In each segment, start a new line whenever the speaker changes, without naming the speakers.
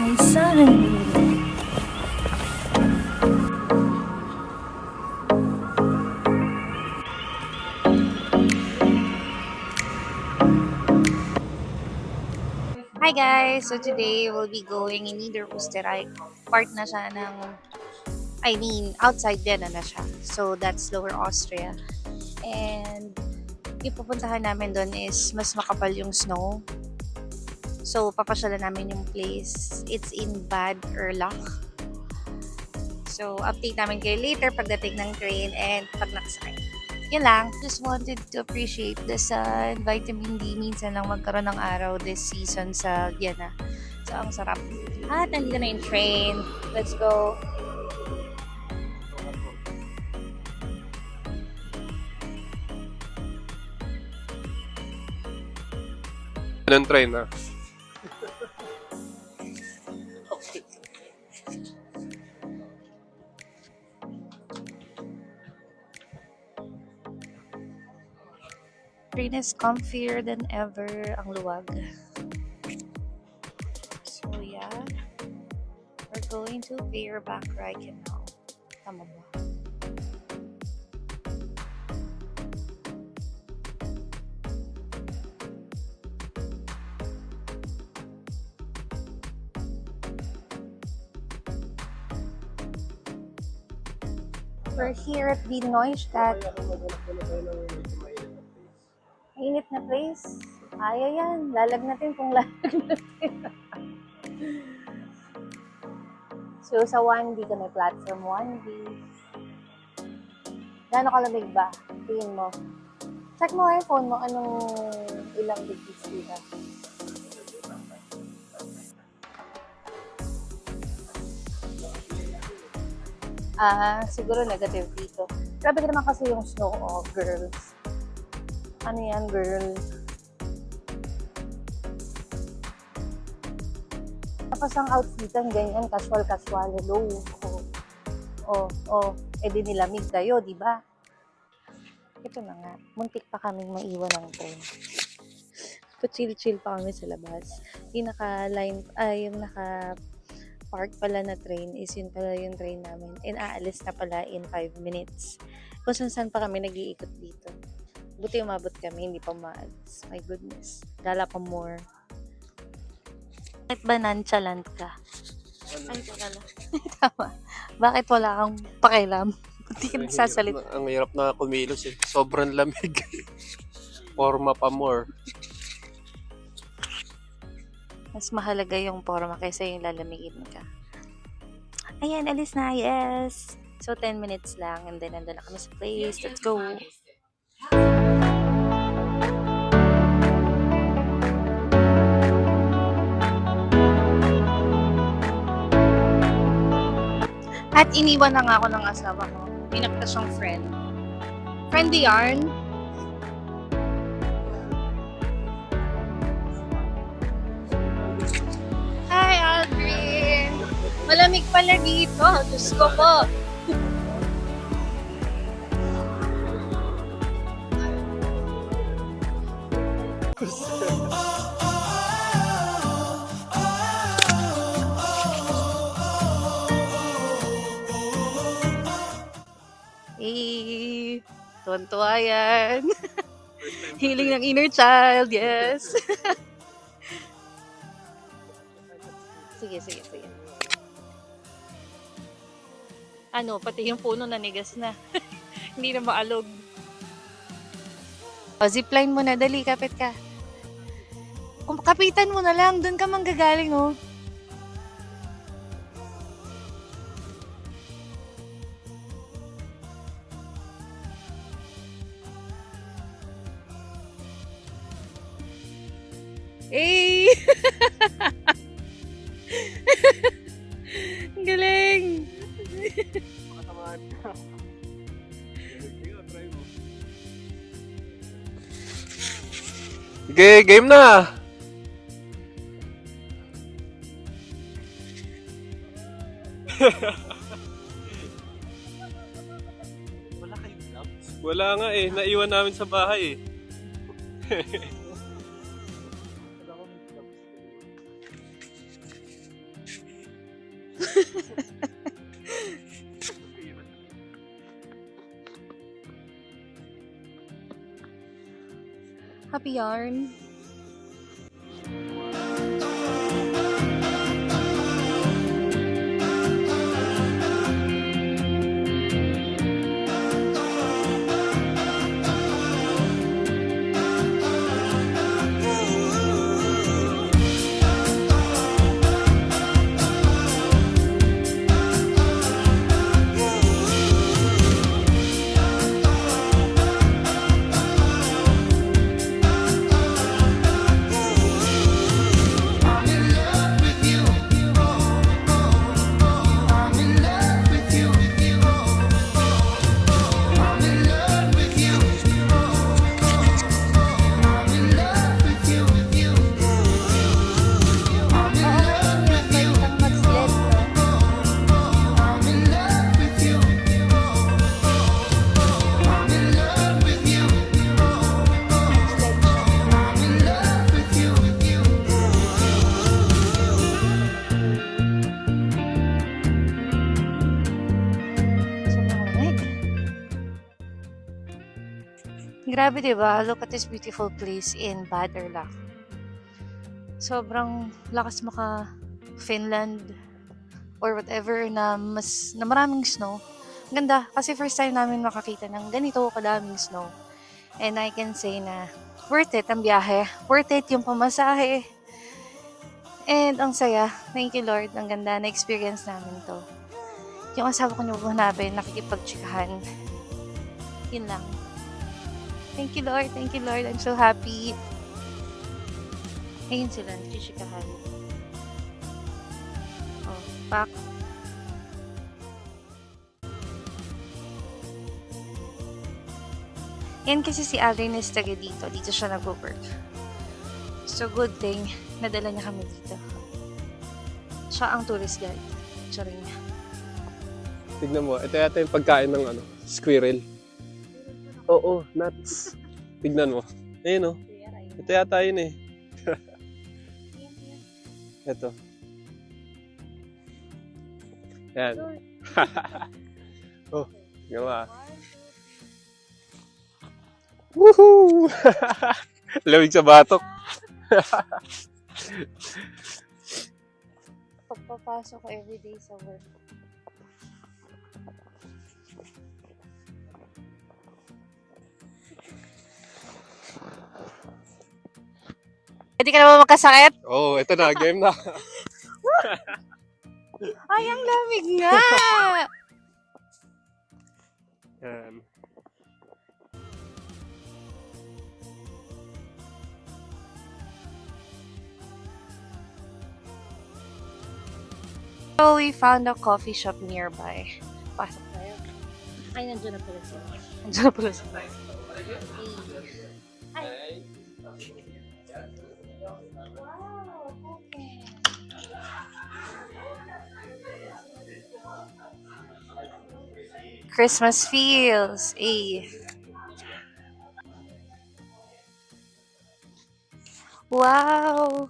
kasaysayan. Hi guys! So today we'll be going in Niederösterreich. Part na siya ng, outside Vienna na siya. So that's Lower Austria. And yung pupuntahan namin doon is mas makapal yung snow. So papasyalan namin yung place. It's in Bad Erlach. So update namin kayo later pagdating ng train and pag nakasakay. Yan lang. Just wanted to appreciate the sun, vitamin D. Minsan lang magkaroon ng araw this season sa Vienna. So, ang sarap. At nandito na yung train. Let's go.
Ng train na.
Train is comfier than ever. Ang luwag. So, yeah. We're going to Baerback right now. Tama ba? We're here at the Neustadt. Init na place. Kaya yan. Lalag natin kung lalag natin. So, sa 1B kami, platform 1B. Gano'ng kalamig ba? Tingin mo. Check mo yung phone mo. Anong ilang degrees dito? Siguro negative dito. Grabe ka naman kasi yung snow, oh, girls. Ano yan, girl? Tapos ang outfitan, ganyan, casual. Hello. Di nilamig kayo, di ba? Ito na nga. Muntik pa kaming maiwan ng train. Chill pa kami sa labas. Yung naka-park pala na train is yun pala yung train namin. And aalis na pala in 5 minutes. Kung saan pa kami nag-iikot dito. Buti umabot kami, hindi pa maalis. My goodness. Gala pa more. Bakit ba nonchalant ka? Ay, pagala. Tama. Bakit wala kang pakialam? Hindi ka nagsasalita.
Ang hirap na kumilos eh. Sobrang lamig. Forma pa more.
Mas mahalaga yung forma kaysa yung lalamigin ka. Ayan, alis na. Yes! So, 10 minutes lang and then nandun na kami sa place. Let's go! At iniwan na nga ako ng asawa ko. Pinakta siyang friend. Friend the yarn. Hi, Aldrin! Malamig pala dito. Diyos ko po. Eh, tuwan-tuwa yan. Healing ng inner child, yes. Sige. Pati yung puno nanigas na. Hindi na maalog. O, zipline mo na, dali, kapit ka. Kung kapitan mo na lang, dun ka manggagaling, oh. Eh! Galing!
Okay, game na!
Wala kayong gloves?
Wala nga eh, naiwan namin sa bahay eh.
Wala ko may gloves.
Happy yarn. Grabe, diba? Look at this beautiful place in Baderlach. Sobrang lakas maka Finland or whatever na maraming snow. Ganda kasi first time namin makakita ng ganito kadaming snow. And I can say na worth it ang biyahe. Worth it yung pamasahe. And ang saya. Thank you Lord. Ang ganda na experience namin to. Yung asawa ko niyo hanapin, nakikipagtsikahan. Yun lang. Thank you, Lord. Thank you, Lord. I'm so happy. Ayun sila, nakishikahan. Oh, back. Yan kasi si Alden is taga dito. Dito siya nag-work. So, good thing, nadala niya kami dito. Siya ang tourist guide. Charing.
Tignan mo, ito yata yung pagkain ng squirrel. Oo, nuts. Tignan mo. Ayun oh. Ito yata yun eh. Ito. Yan. Oh, gawa. Woohoo! Lamig sa batok.
Pagpapasok ko everyday sa work. Pwede ka naman magkasakit?
Oh, ito na. Game na.
Ay, ang lamig nga!
Yan.
So, we found a coffee shop nearby. Pasok tayo. Ay, nandiyan na pala sila. Nandiyan na pala sila. Ay. Wow, okay. Christmas feels. Wow.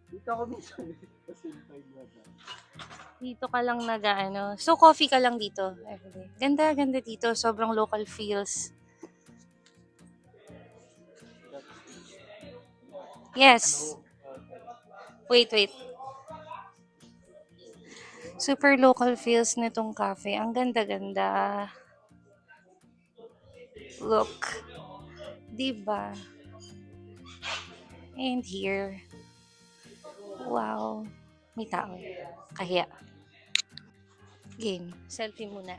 Dito ako minsan kasi
Dito ka lang nag-ano. So, coffee ka lang dito everyday. Ganda, ganda dito. Sobrang local feels. Yes. Wait. Super local feels nitong cafe. Ang ganda-ganda. Look. Diba? And here. Wow. May tao. Kahiya. Game. Selfie muna.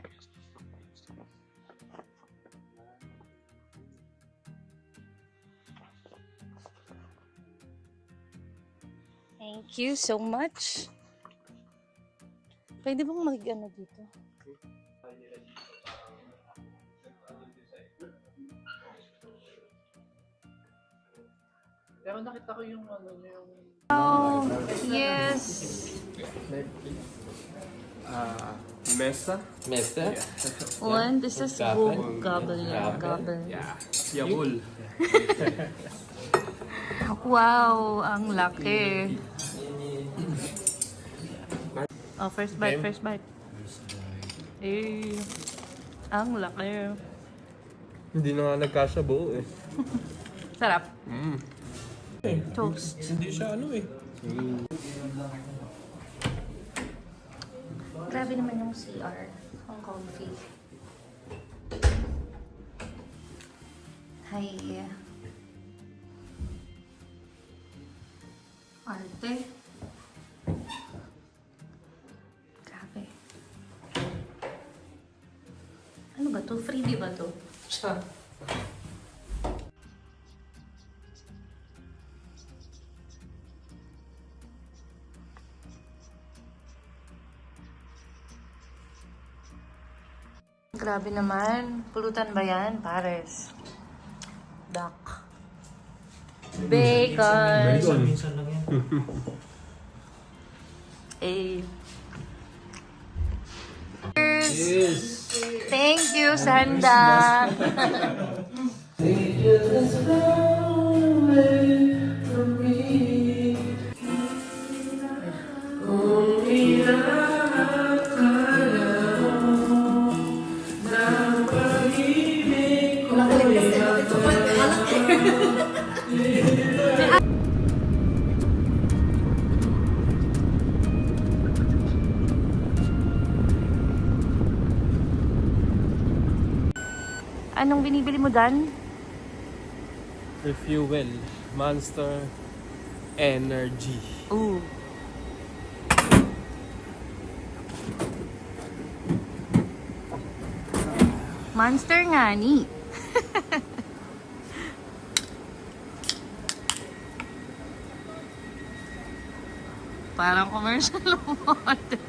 Thank you so much. Pwede bang mag-ano dito?
Pero nakita ko yung yung
Oh, yes.
Mesa.
Mesta?
One, this is
Gabel.
Gabel. Gabel.
Yabul.
Wow, ang laki. Oh, first bite,
Game.
first bite. Eh, ang laki.
Hindi na nga nagkasya buo eh.
Sarap.
Mm.
Toast.
Hindi siya ano eh.
Grabe naman yung CR. Ang comfy. Hay. Arte. Grabe. Ano ba to? Freebie ba to?
Siya.
Grabe naman. Pulutan ba yan? Pares. Duck. Bacon.
Minsan lang yan.
Eh.
Yes!
Thank you, Sanda. Anong binibili mo dan?
Refuel. Monster Energy.
Ooh. Monster nga ni. Parang commercial water.